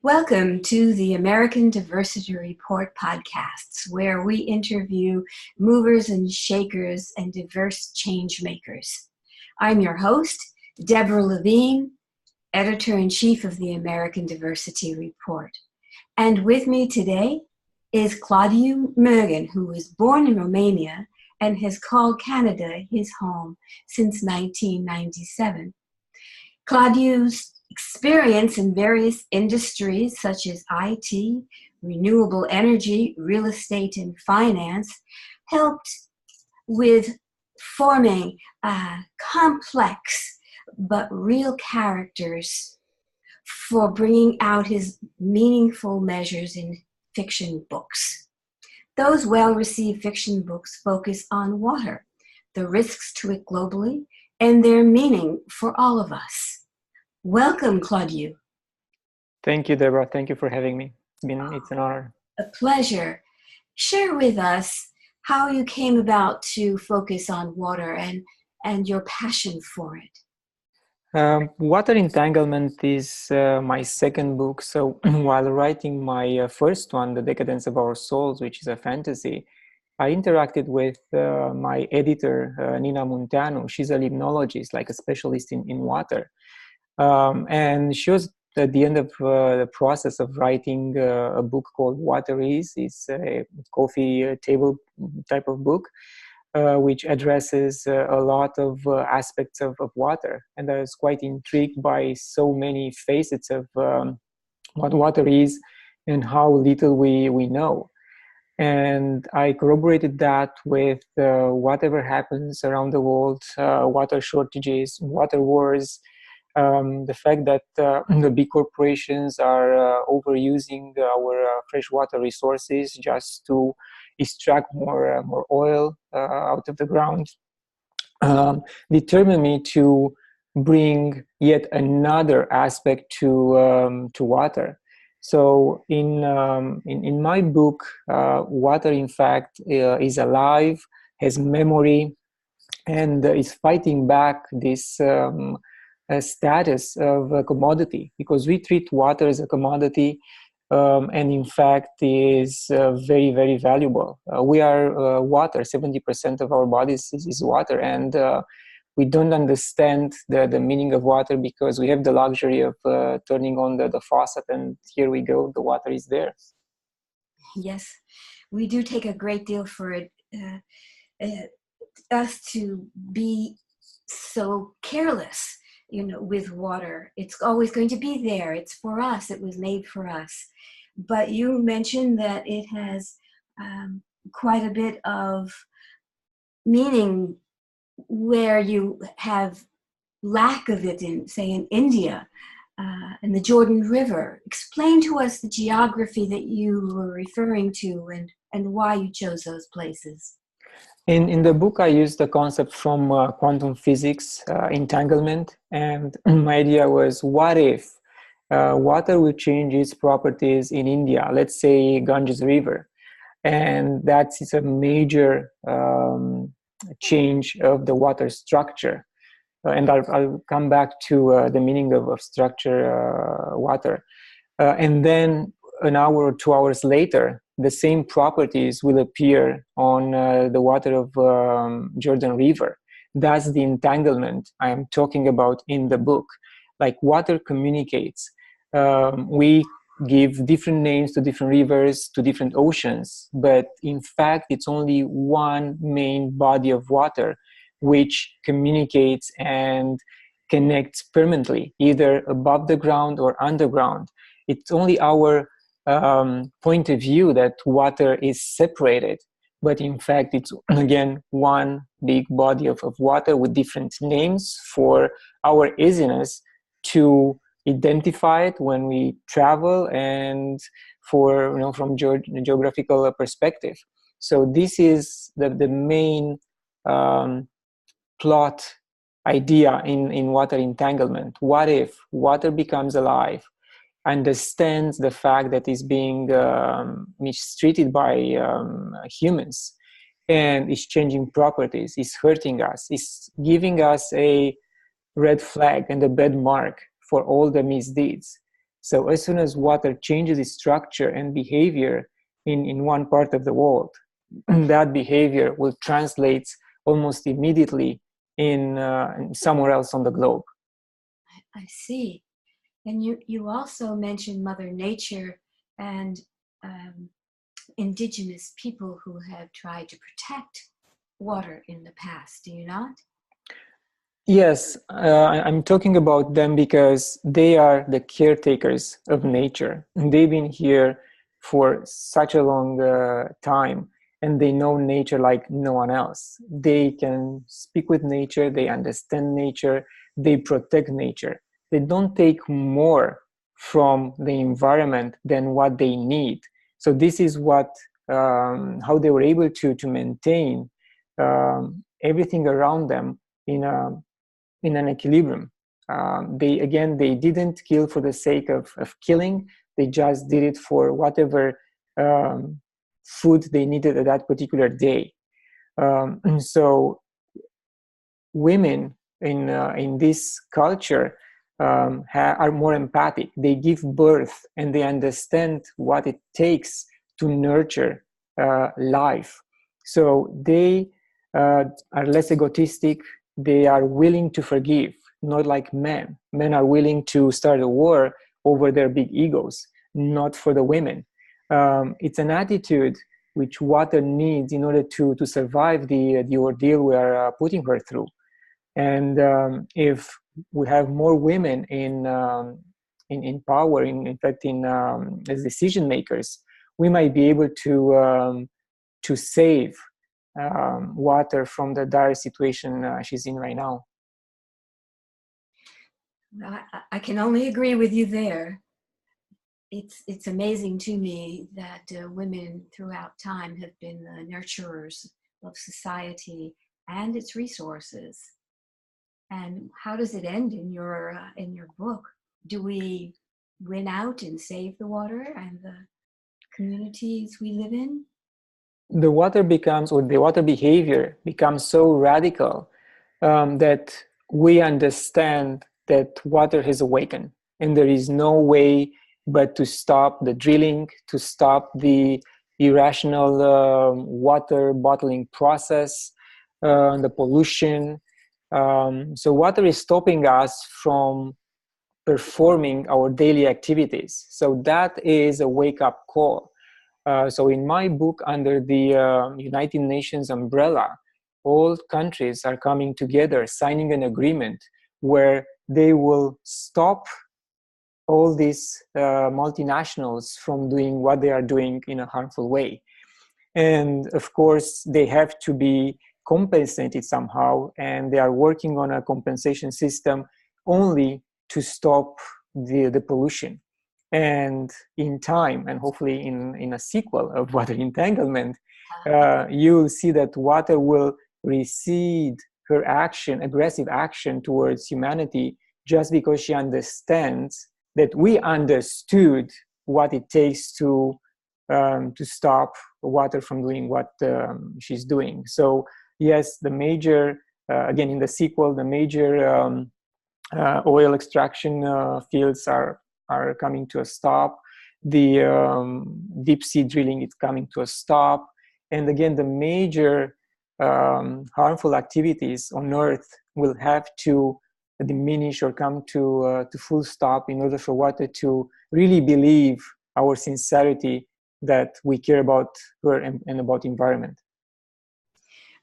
Welcome to the American Diversity Report podcasts, where we interview movers and shakers and diverse change makers. I'm your host, Deborah Levine, Editor-in-Chief of the American Diversity Report. And with me today is Claudiu Murgen, who was born in Romania and has called Canada his home since 1997. Claudiu's experience in various industries such as IT, renewable energy, real estate, and finance helped with forming complex but real characters for bringing out his meaningful measures in fiction books. Those well-received fiction books focus on water, the risks to it globally, and their meaning for all of us. Welcome, Claudiu. Thank you, Deborah. Thank you for having me. It's an honor. A pleasure. Share with us how you came about to focus on water and your passion for it. Water Entanglement is my second book. So while writing my first one, The Decadence of Our Souls, which is a fantasy, I interacted with my editor, Nina Munteanu. She's a limnologist, like a specialist in water. And she was at the end of the process of writing a book called Water Is. It's a coffee table type of book, which addresses a lot of aspects of water. And I was quite intrigued by so many facets of what water is and how little we know. And I corroborated that with whatever happens around the world, water shortages, water wars, the fact that the big corporations are overusing our freshwater resources just to extract more oil out of the ground, determined me to bring yet another aspect to water. So in my book, water, in fact, is alive, has memory, and is fighting back this status of a commodity, because we treat water as a commodity, and in fact is very, very valuable. We are water. 70% of our bodies is water, and we don't understand the meaning of water because we have the luxury of turning on the faucet, and here we go, the water is there. Yes, we do take a great deal for it, us to be so careless, with water. It's always going to be there. It's for us. It was made for us. But you mentioned that it has quite a bit of meaning where you have lack of it in, say, in India and the Jordan River. Explain to us the geography that you were referring to and why you chose those places. In the book, I used the concept from quantum physics, entanglement, and my idea was, what if water will change its properties in India, let's say Ganges River, and that's a major change of the water structure. And I'll come back to the meaning of structure water. And then an hour or 2 hours later, the same properties will appear on the water of Jordan River. That's the entanglement I am talking about in the book. Like water communicates. We give different names to different rivers, to different oceans, but in fact, it's only one main body of water which communicates and connects permanently, either above the ground or underground. It's only our point of view that water is separated, but in fact it's again one big body of water with different names for our easiness to identify it when we travel and for from geographical perspective. So this is the main plot idea in water entanglement. What if water becomes alive, understands the fact that it's being mistreated by humans, and is changing properties, is hurting us, is giving us a red flag and a bad mark for all the misdeeds. So as soon as water changes its structure and behavior in one part of the world, that behavior will translate almost immediately in somewhere else on the globe. I see. And you also mentioned Mother Nature and um, indigenous people who have tried to protect water in the past, do you not? Yes, I'm talking about them because they are the caretakers of nature. And they've been here for such a long time, and they know nature like no one else. They can speak with nature, they understand nature, they protect nature. They don't take more from the environment than what they need. So this is what how they were able to maintain everything around them in an equilibrium. They didn't kill for the sake of killing. They just did it for whatever food they needed at that particular day. So women in this culture are more empathic. They give birth and they understand what it takes to nurture life. So they are less egotistic. They are willing to forgive, not like men. Men are willing to start a war over their big egos, not for the women. It's an attitude which water needs in order to survive the ordeal we are putting her through. And if we have more women in power, in fact, as decision makers, we might be able to save water from the dire situation she's in right now. I can only agree with you there. It's amazing to me that women throughout time have been the nurturers of society and its resources. And how does it end in your book? Do we win out and save the water and the communities we live in? The water behavior becomes so radical that we understand that water has awakened, and there is no way but to stop the drilling, to stop the irrational water bottling process, the pollution. So water is stopping us from performing our daily activities. So that is a wake-up call. So in my book, under the United Nations umbrella, all countries are coming together, signing an agreement where they will stop all these multinationals from doing what they are doing in a harmful way. And of course, they have to be compensated somehow, and they are working on a compensation system only to stop the pollution. And in time, and hopefully in a sequel of Water Entanglement, you'll see that water will recede her action, aggressive action towards humanity, just because she understands that we understood what it takes to stop water from doing what she's doing. So yes, the major, again in the sequel, the major oil extraction fields are coming to a stop. The deep sea drilling is coming to a stop. And again, the major harmful activities on Earth will have to diminish or come to full stop in order for water to really believe our sincerity that we care about her and about the environment.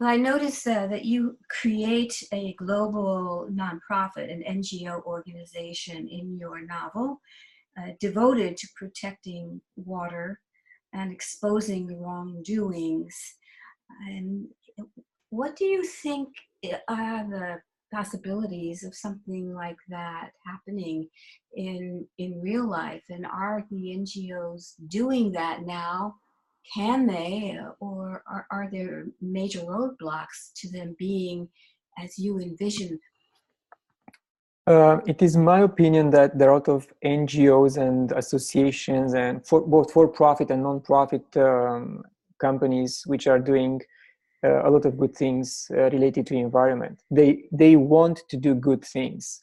Well, I noticed that you create a global nonprofit, an NGO organization in your novel, devoted to protecting water and exposing the wrongdoings. And what do you think are the possibilities of something like that happening in real life? And are the NGOs doing that now? Can they, or are there major roadblocks to them being as you envision? It is my opinion that there are a lot of NGOs and associations and both for-profit and non-profit companies which are doing a lot of good things related to the environment. They want to do good things.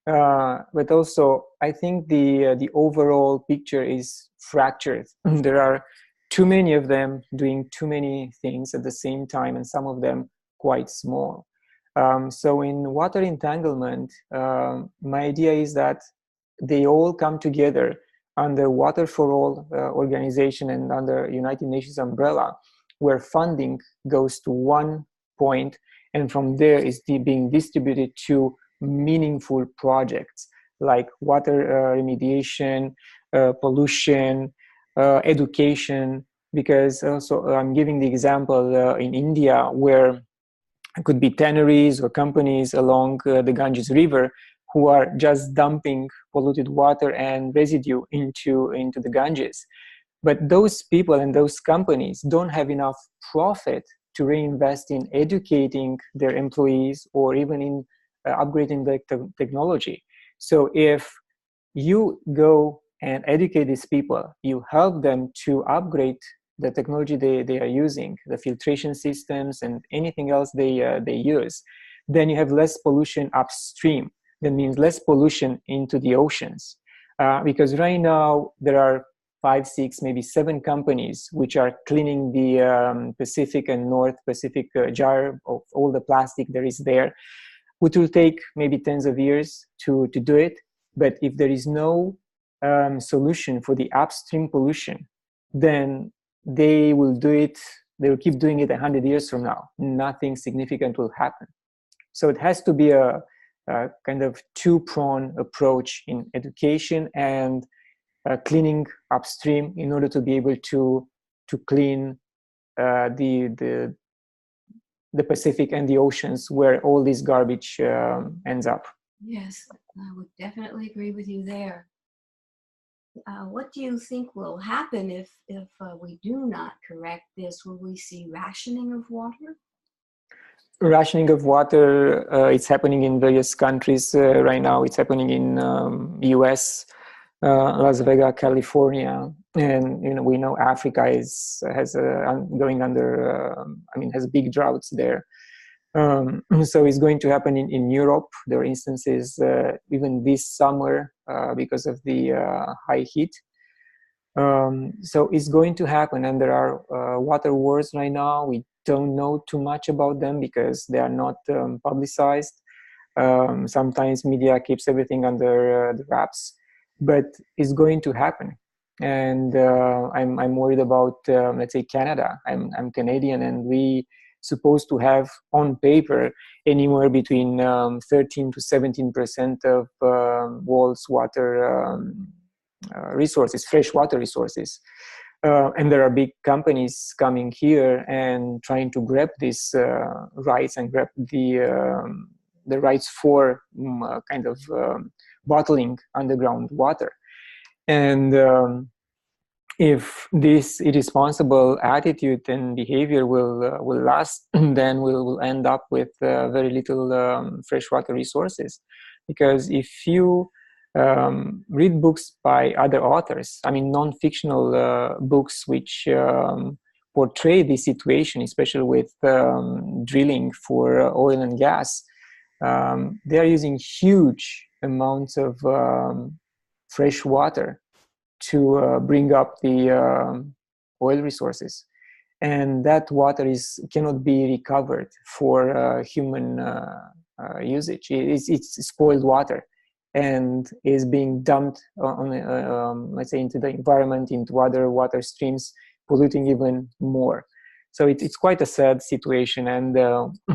But also, I think the overall picture is fractured. There are too many of them doing too many things at the same time, and some of them quite small. So in water entanglement, my idea is that they all come together under Water for All organization and under United Nations umbrella, where funding goes to one point, and from there is being distributed to meaningful projects like water remediation, pollution, education. Because also I'm giving the example in India, where it could be tanneries or companies along the Ganges River who are just dumping polluted water and residue into the Ganges. But those people and those companies don't have enough profit to reinvest in educating their employees or even in upgrading the technology. So if you go and educate these people, you help them to upgrade the technology they are using, the filtration systems and anything else they use, then you have less pollution upstream. That means less pollution into the oceans. Because right now there are 5, 6, maybe 7 companies which are cleaning the Pacific and North Pacific jar of all the plastic there is there, which will take maybe tens of years to do it. But if there is no solution for the upstream pollution, then they will keep doing it 100 years from now. Nothing significant will happen. So it has to be a kind of two-pronged approach in education and cleaning upstream in order to be able to clean the Pacific and the oceans where all this garbage ends up. Yes, I would definitely agree with you there. What do you think will happen if we do not correct this? Will we see rationing of water? Rationing of water, it's happening in various countries right now. It's happening in US, Las Vegas, California, and we know Africa has going under has big droughts there. So it's going to happen in Europe. There are instances even this summer because of the high heat. So it's going to happen, and there are water wars right now. We don't know too much about them because they are not publicized. Sometimes media keeps everything under the wraps, but it's going to happen. And I'm worried about let's say Canada. I'm Canadian, and we supposed to have on paper anywhere between 13 to 17% of world's water resources, fresh water resources. And there are big companies coming here and trying to grab these rights and grab the rights for kind of bottling underground water. And if this irresponsible attitude and behavior will last, then we'll end up with very little freshwater resources. Because if you read books by other authors, non-fictional books which portray this situation, especially with drilling for oil and gas, they are using huge amounts of fresh water to bring up the oil resources, and that water cannot be recovered for human usage. It's spoiled water and is being dumped on let's say into the environment, into other water streams, polluting even more. So it's quite a sad situation, and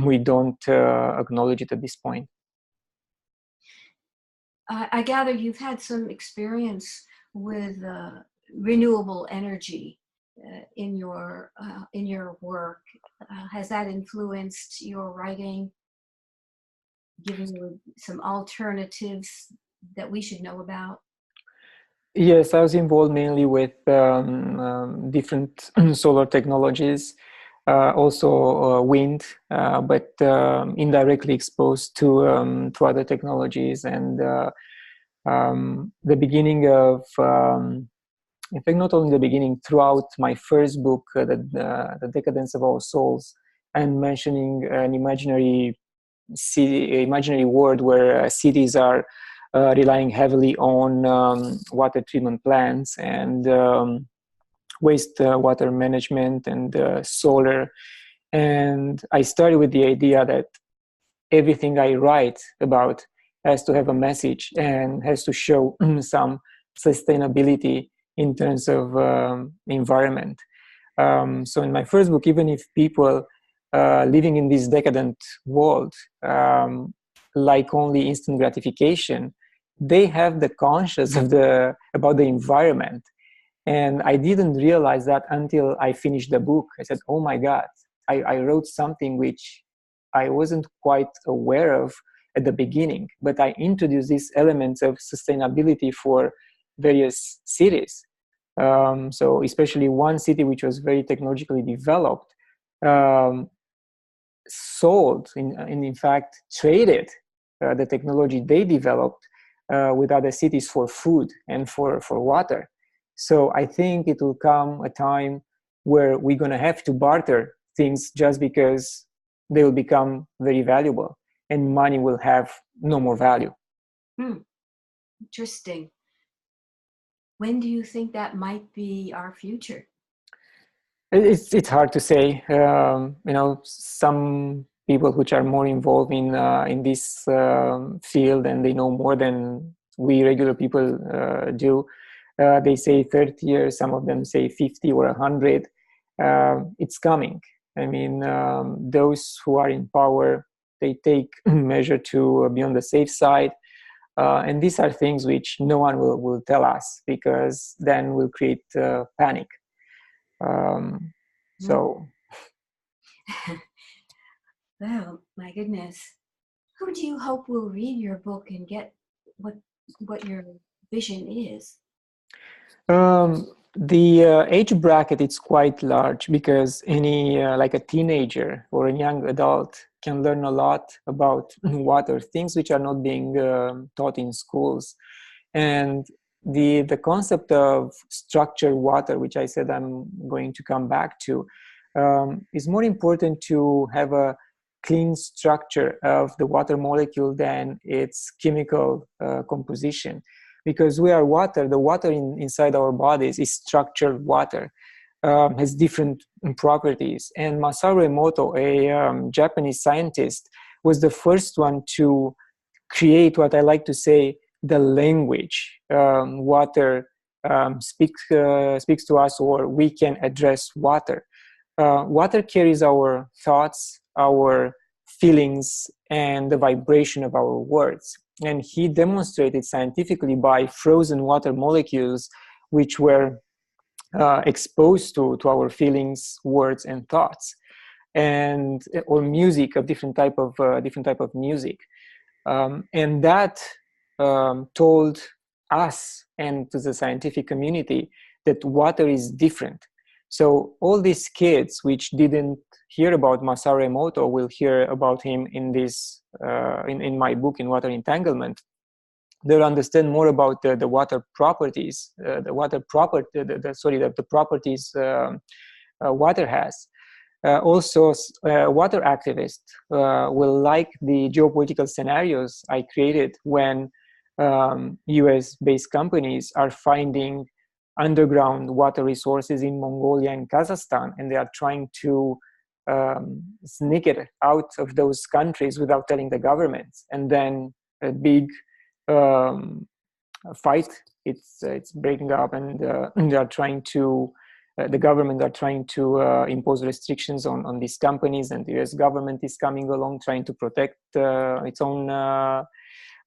we don't acknowledge it at this point. I gather you've had some experience with renewable energy in your work. Has that influenced your writing, giving you some alternatives that we should know about? Yes, I was involved mainly with different solar technologies, also wind, but indirectly exposed to other technologies. And the beginning of, in fact, not only the beginning, throughout my first book, The Decadence of Our Souls, I'm mentioning an imaginary world where cities are relying heavily on water treatment plants and waste water management and solar. And I started with the idea that everything I write about has to have a message and has to show some sustainability in terms of environment. So in my first book, even if people living in this decadent world like only instant gratification, they have the conscience of about the environment. And I didn't realize that until I finished the book. I said, oh my God, I wrote something which I wasn't quite aware of at the beginning, but I introduced these elements of sustainability for various cities. So especially one city which was very technologically developed, sold, and in fact traded the technology they developed with other cities for food and for water. So I think it will come a time where we're going to have to barter things just because they will become very valuable and money will have no more value. Interesting. When do you think that might be our future? It's hard to say. Some people which are more involved in this field and they know more than we regular people do. They say 30 years, some of them say 50 or 100. It's coming. I mean, those who are in power, they take measure to be on the safe side. And these are things which no one will tell us, because then we'll create panic. So. Well, my goodness. Who do you hope will read your book and get what your vision is? The age bracket is quite large, because any like a teenager or a young adult can learn a lot about water, things which are not being taught in schools. And the concept of structured water, which I said I'm going to come back to, is more important to have a clean structure of the water molecule than its chemical composition. Because we are water, the water inside our bodies is structured water, has different properties. And Masaru Emoto, a Japanese scientist, was the first one to create what I like to say the language water speaks to us, or we can address water. Water carries our thoughts, our feelings, and the vibration of our words. And he demonstrated scientifically by frozen water molecules which were exposed to our feelings, words, and thoughts, and or music of different type of music, and that told us and to the scientific community that water is different. So all these kids which didn't hear about Masaru Emoto will hear about him in this in my book, in Water Entanglement. They'll understand more about the water properties, the properties water has. Also, water activists will like the geopolitical scenarios I created when US-based companies are finding underground water resources in Mongolia and Kazakhstan, and they are trying to sneak it out of those countries without telling the governments. And then a big fight, it's breaking up, and they are trying to the government are trying to impose restrictions on these companies, and the US government is coming along trying to protect its own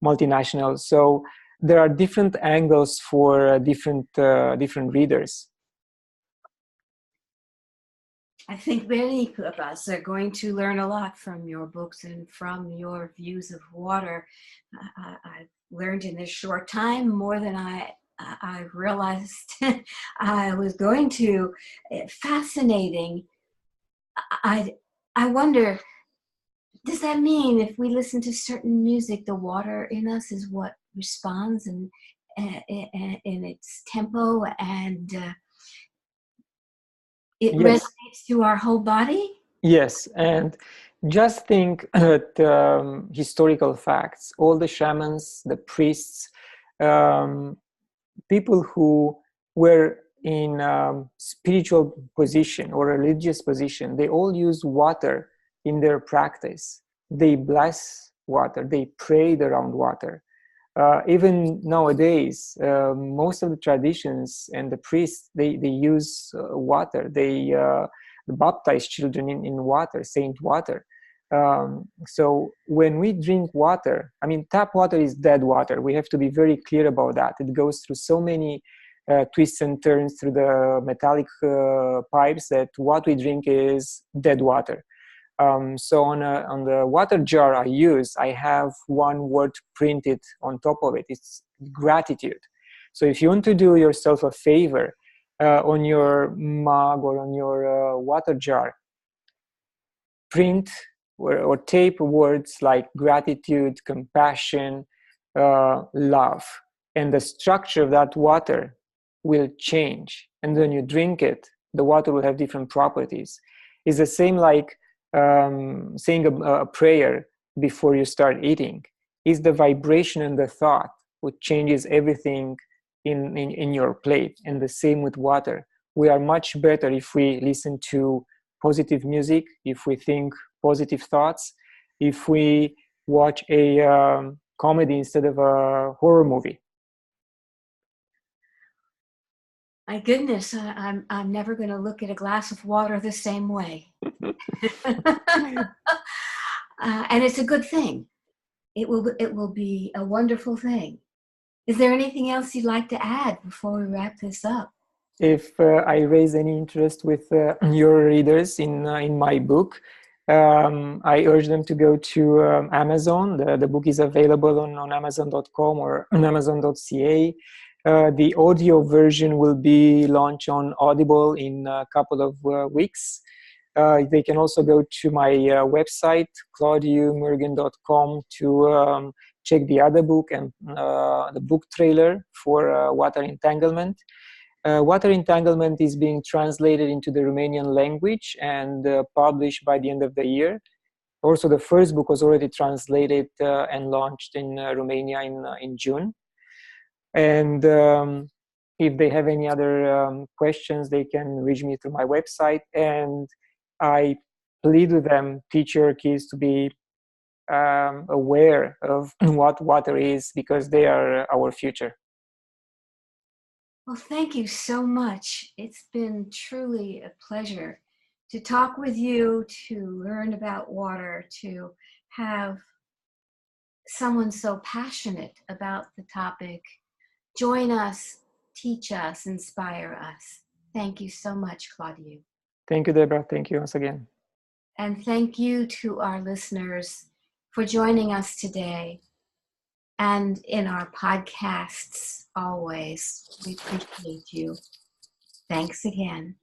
multinationals. So there are different angles for different readers. I think many of us are going to learn a lot from your books and from your views of water. I've learned in this short time more than I realized I was going to. Fascinating. I wonder, does that mean if we listen to certain music, the water in us is what responds in its tempo, and it Yes. resonates to our whole body? Yes, and Just think at historical facts. All the shamans, the priests, um, people who were in spiritual position or religious position, they all use water in their practice. They bless water, they prayed around water. Even nowadays, most of the traditions and the priests, they use water. They baptize children in water, saint water. So when we drink water, I mean, tap water is dead water. We have to be very clear about that. It goes through so many twists and turns through the metallic pipes that what we drink is dead water. So on the water jar I use, I have one word printed on top of it. It's gratitude. So if you want to do yourself a favor on your mug or on your water jar, print or tape words like gratitude, compassion, love. And the structure of that water will change. And when you drink it, the water will have different properties. It's the same like saying a prayer before you start eating. Is the vibration and the thought which changes everything in your plate. And the same with water. We are much better if we listen to positive music, if we think positive thoughts, if we watch a comedy instead of a horror movie. My goodness, I'm never going to look at a glass of water the same way. And it's a good thing. It will be a wonderful thing. Is there anything else you'd like to add before we wrap this up? If I raise any interest with your readers in my book, I urge them to go to Amazon. The book is available on Amazon.com or on Amazon.ca. The audio version will be launched on Audible in a couple of weeks. They can also go to my website, claudiumurgen.com, to check the other book and the book trailer for Water Entanglement. Water Entanglement is being translated into the Romanian language and published by the end of the year. Also, the first book was already translated and launched in Romania in June. And if they have any other questions, they can reach me through my website. And I plead with them, teach your kids to be aware of what water is, because they are our future. Well, thank you so much. It's been truly a pleasure to talk with you, to learn about water, to have someone so passionate about the topic join us, teach us, inspire us. Thank you so much, Claudiu. Thank you, Deborah. Thank you once again. And thank you to our listeners for joining us today. And in our podcasts, always, we appreciate you. Thanks again.